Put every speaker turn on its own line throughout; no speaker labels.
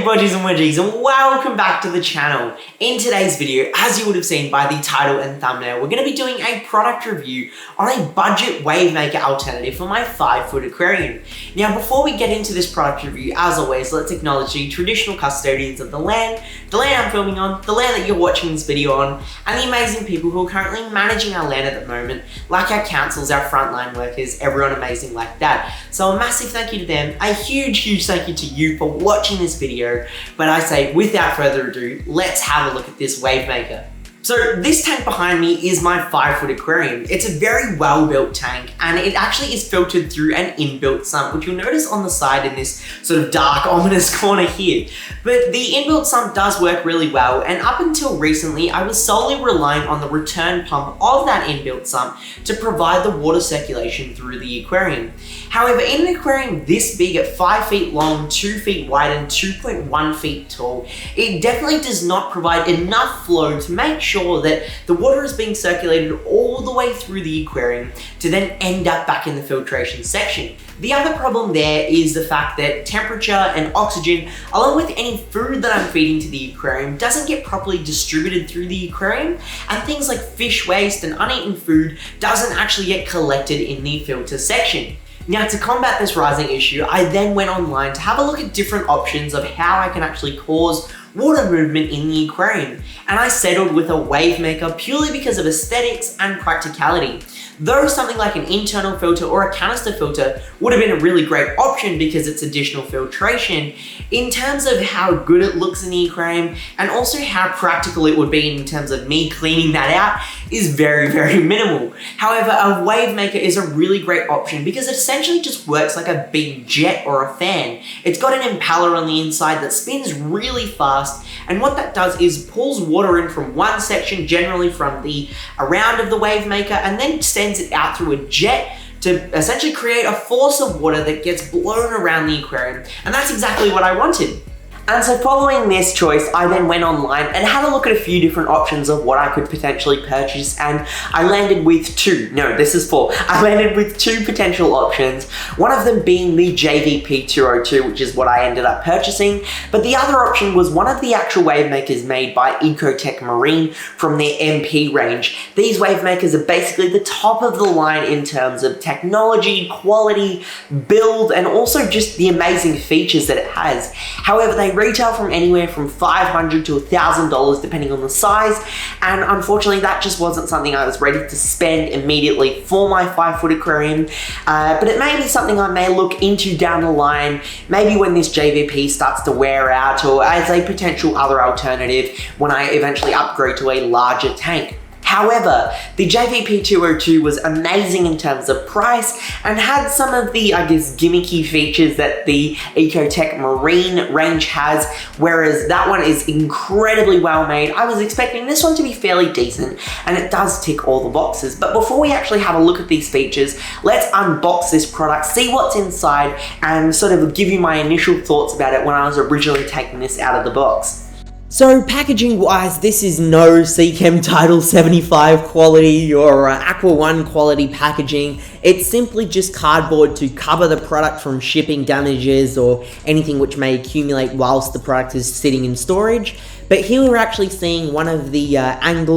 Hey budgies and wedgies, and welcome back to the channel. In today's video, as you would have seen by the title and thumbnail, we're going to be doing a product review on a budget wave maker alternative for my 5-foot aquarium. Now before we get into this product review, as always, let's acknowledge the traditional custodians of the land I'm filming on, the land that you're watching this video on, and the amazing people who are currently managing our land at the moment, like our councils, our frontline workers, everyone amazing like that. So a massive thank you to them, a huge thank you to you for watching this video, but I say without further ado, let's have a look at this wave maker. So this tank behind me is my 5-foot aquarium. It's a very well-built tank, and it actually is filtered through an inbuilt sump, which you'll notice on the side in this sort of dark, ominous corner here. But the inbuilt sump does work really well, and up until recently, I was solely relying on the return pump of that inbuilt sump to provide the water circulation through the aquarium. However, in an aquarium this big at 5 feet long, 2 feet wide, and 2.1 feet tall, it definitely does not provide enough flow to make sure that the water is being circulated all the way through the aquarium to then end up back in the filtration section. The other problem there is the fact that temperature and oxygen, along with any food that I'm feeding to the aquarium, doesn't get properly distributed through the aquarium, and things like fish waste and uneaten food doesn't actually get collected in the filter section. Now, to combat this rising issue, I then went online to have a look at different options of how I can actually cause water movement in the aquarium, and I settled with a wave maker purely because of aesthetics and practicality. Though something like an internal filter or a canister filter would have been a really great option because it's additional filtration, in terms of how good it looks in the aquarium and also how practical it would be in terms of me cleaning that out is very minimal. However, a wave maker is a really great option because it essentially just works like a big jet or a fan. It's got an impeller on the inside that spins really fast, and what that does is pulls water in from one section, generally from the around of the wave maker, and then sends it out through a jet to essentially create a force of water that gets blown around the aquarium, and that's exactly what I wanted. And so following this choice, I then went online and had a look at a few different options of what I could potentially purchase, and I landed with I landed with two potential options, one of them being the JVP 202, which is what I ended up purchasing, but the other option was one of the actual wave makers made by Ecotech Marine from their MP range. These wave makers are basically the top of the line in terms of technology, quality, build, and also just the amazing features that it has. However, they retail from anywhere from $500 to $1,000 depending on the size, and unfortunately that just wasn't something I was ready to spend immediately for my 5-foot aquarium, but it may be something I may look into down the line, maybe when this JVP starts to wear out, or as a potential other alternative when I eventually upgrade to a larger tank. However, the JVP 202 was amazing in terms of price and had some of the, I guess, gimmicky features that the Ecotech Marine range has, whereas that one is incredibly well made. I was expecting this one to be fairly decent, and it does tick all the boxes. But before we actually have a look at these features, let's unbox this product, see what's inside, and sort of give you my initial thoughts about it when I was originally taking this out of the box. So packaging wise, this is no Seachem Title 75 quality or Aqua One quality packaging. It's simply just cardboard to cover the product from shipping damages or anything which may accumulate whilst the product is sitting in storage. But here we're actually seeing one of the angular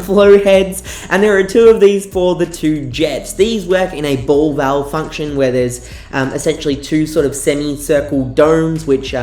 flow heads, and there are two of these for the two jets. These work in a ball valve function where there's essentially two sort of semicircle domes which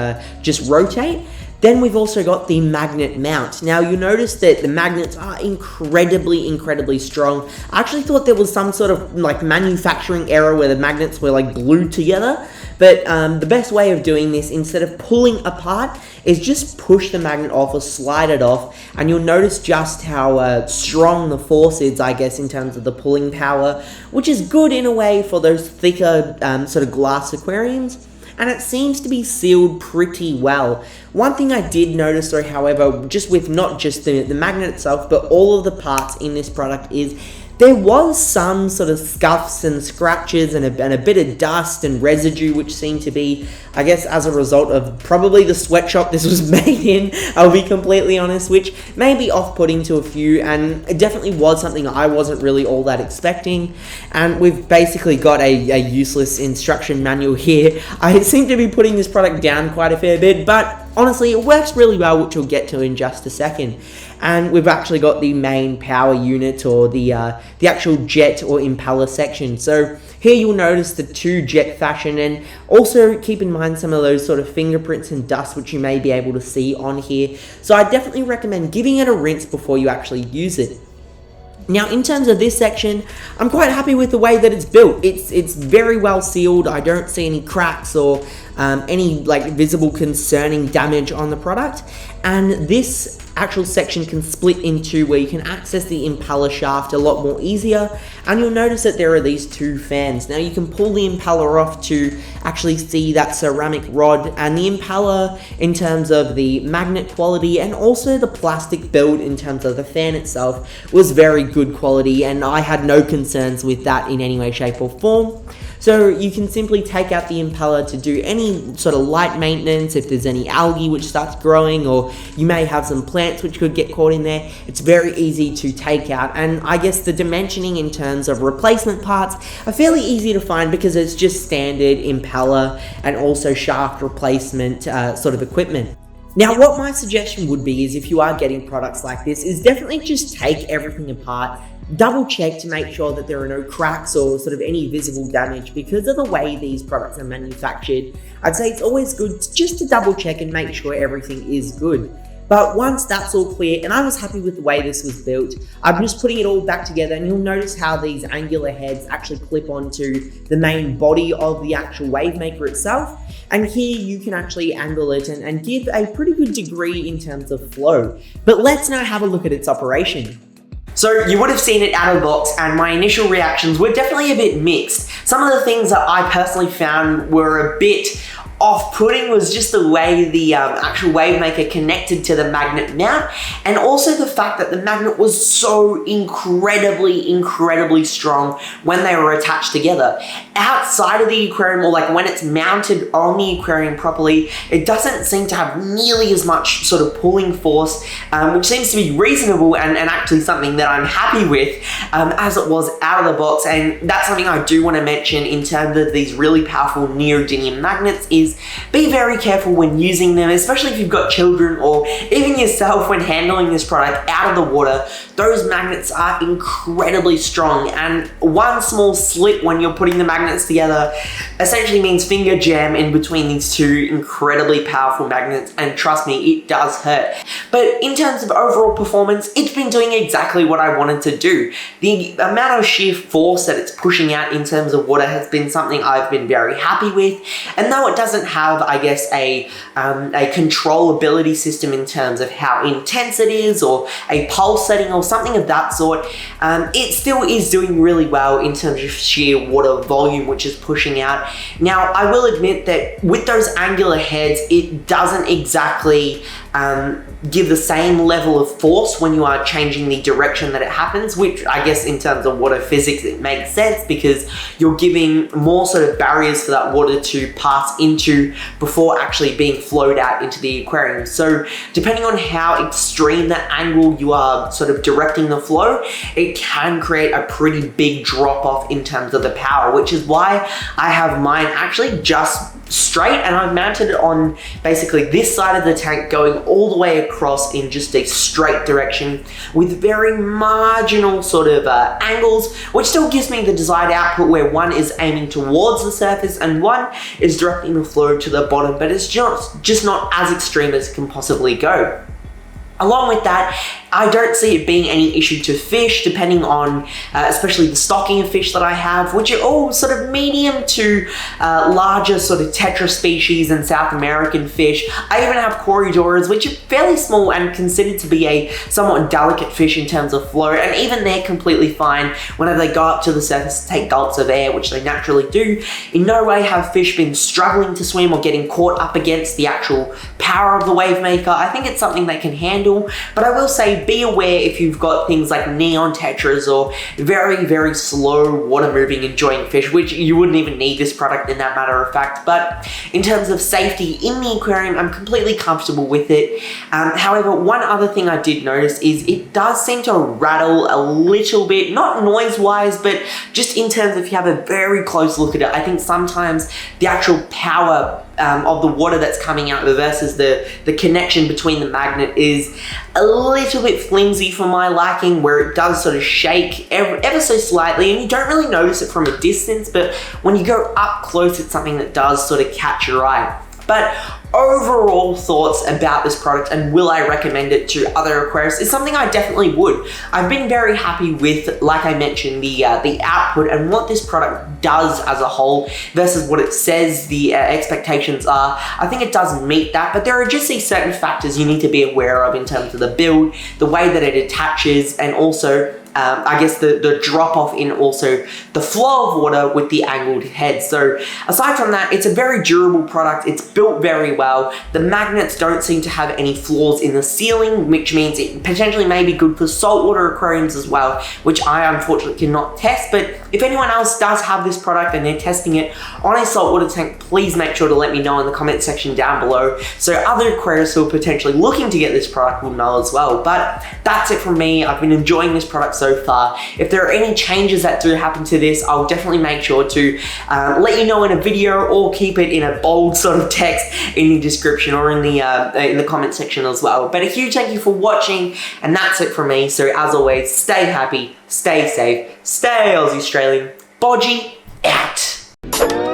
just rotate. Then we've also got the magnet mount. Now you'll notice that the magnets are incredibly strong. I actually thought there was some sort of like manufacturing error where the magnets were like glued together, but the best way of doing this, instead of pulling apart, is just push the magnet off or slide it off, and you'll notice just how strong the force is, I guess, in terms of the pulling power, which is good in a way for those thicker sort of glass aquariums. And it seems to be sealed pretty well. One thing I did notice though, however, just with not just the magnet itself, but all of the parts in this product, is There was some sort of scuffs and scratches and a bit of dust and residue, which seemed to be, I guess, as a result of probably the sweatshop this was made in, I'll be completely honest, which may be off-putting to a few, and it definitely was something I wasn't really all that expecting. And we've basically got a useless instruction manual here. I seem to be putting this product down quite a fair bit, but honestly, it works really well, which we'll get to in just a second. And we've actually got the main power unit, or the actual jet or impeller section. So here you'll notice the 2 jet fashion, and also keep in mind some of those sort of fingerprints and dust which you may be able to see on here. So I definitely recommend giving it a rinse before you actually use it. Now, in terms of this section, I'm quite happy with the way that it's built. It's very well sealed. I don't see any cracks or any visible concerning damage on the product. And this actual section can split into where you can access the impeller shaft a lot more easier, and you'll notice that there are these 2 fans. Now you can pull the impeller off to actually see that ceramic rod, and the impeller in terms of the magnet quality and also the plastic build in terms of the fan itself was very good quality, and I had no concerns with that in any way, shape or form. So you can simply take out the impeller to do any sort of light maintenance if there's any algae which starts growing, or you may have some plants which could get caught in there. It's very easy to take out, and I guess the dimensioning in terms of replacement parts are fairly easy to find because it's just standard impeller and also shaft replacement sort of equipment. Now, what my suggestion would be is, if you are getting products like this, is definitely just take everything apart, double check to make sure that there are no cracks or sort of any visible damage. Because of the way these products are manufactured, I'd say it's always good just to double check and make sure everything is good. But once that's all clear, and I was happy with the way this was built, I'm just putting it all back together, and you'll notice how these angular heads actually clip onto the main body of the actual Wave Maker itself. And here you can actually angle it and give a pretty good degree in terms of flow. But let's now have a look at its operation. So you would have seen it out of the box, and my initial reactions were definitely a bit mixed. Some of the things that I personally found were a bit off-putting was just the way the actual Wave Maker connected to the magnet mount, and also the fact that the magnet was so incredibly strong when they were attached together. Outside of the aquarium, or when it's mounted on the aquarium properly, it doesn't seem to have nearly as much sort of pulling force, which seems to be reasonable and actually something that I'm happy with as it was out of the box. And that's something I do want to mention in terms of these really powerful neodymium magnets, is be very careful when using them, especially if you've got children or even yourself when handling this product out of the water. Those magnets are incredibly strong, and one small slip when you're putting the magnets together essentially means finger jam in between these 2 incredibly powerful magnets, and trust me, it does hurt. But in terms of overall performance, it's been doing exactly what I wanted to do. The amount of sheer force that it's pushing out in terms of water has been something I've been very happy with, and though it doesn't have, I guess, a controllability system in terms of how intense it is, or a pulse setting or something of that sort, it still is doing really well in terms of sheer water volume which is pushing out. Now, I will admit that with those angular heads, it doesn't exactly give the same level of force when you are changing the direction that it happens, which I guess in terms of water physics it makes sense, because you're giving more sort of barriers for that water to pass into before actually being flowed out into the aquarium. So depending on how extreme that angle you are sort of directing the flow, it can create a pretty big drop off in terms of the power, which is why I have mine actually just straight, and I've mounted it on basically this side of the tank going all the way across in just a straight direction with very marginal sort of angles, which still gives me the desired output where one is aiming towards the surface and one is directing the flow to the bottom, but it's just not as extreme as it can possibly go. Along with that, I don't see it being any issue to fish, depending on especially the stocking of fish that I have, which are all sort of medium to larger sort of tetra species and South American fish. I even have corridoras, which are fairly small and considered to be a somewhat delicate fish in terms of flow, and even they're completely fine whenever they go up to the surface to take gulps of air, which they naturally do. In no way have fish been struggling to swim or getting caught up against the actual power of the Wave Maker. I think it's something they can handle, but I will say say be aware if you've got things like neon tetras or very, very slow water moving enjoying fish, which you wouldn't even need this product in that matter of fact. But in terms of safety in the aquarium, I'm completely comfortable with it. However, one other thing I did notice is it does seem to rattle a little bit, not noise wise, but just in terms of if you have a very close look at it. I think sometimes the actual power of the water that's coming out versus the connection between the magnet is a little bit flimsy for my liking, where it does sort of shake ever so slightly, and you don't really notice it from a distance, but when you go up close, it's something that does sort of catch your eye. But overall thoughts about this product and will I recommend it to other aquarists is something I definitely would. I've been very happy with, like I mentioned, the output and what this product does as a whole versus what it says the expectations are. I think it does meet that, but there are just these certain factors you need to be aware of in terms of the build, the way that it attaches, and also I guess the drop off in also the flow of water with the angled head. So aside from that, it's a very durable product. It's built very well. The magnets don't seem to have any flaws in the sealing, which means it potentially may be good for saltwater aquariums as well, which I unfortunately cannot test. But if anyone else does have this product and they're testing it on a saltwater tank, please make sure to let me know in the comment section down below, so other aquarists who are potentially looking to get this product will know as well. But that's it from me. I've been enjoying this product so far. If there are any changes that do happen to this, I'll definitely make sure to let you know in a video, or keep it in a bold sort of text in the description or in the comment section as well. But a huge thank you for watching, and that's it from me. So as always, stay happy, stay safe, stay Aussie Australian. Bodgy out.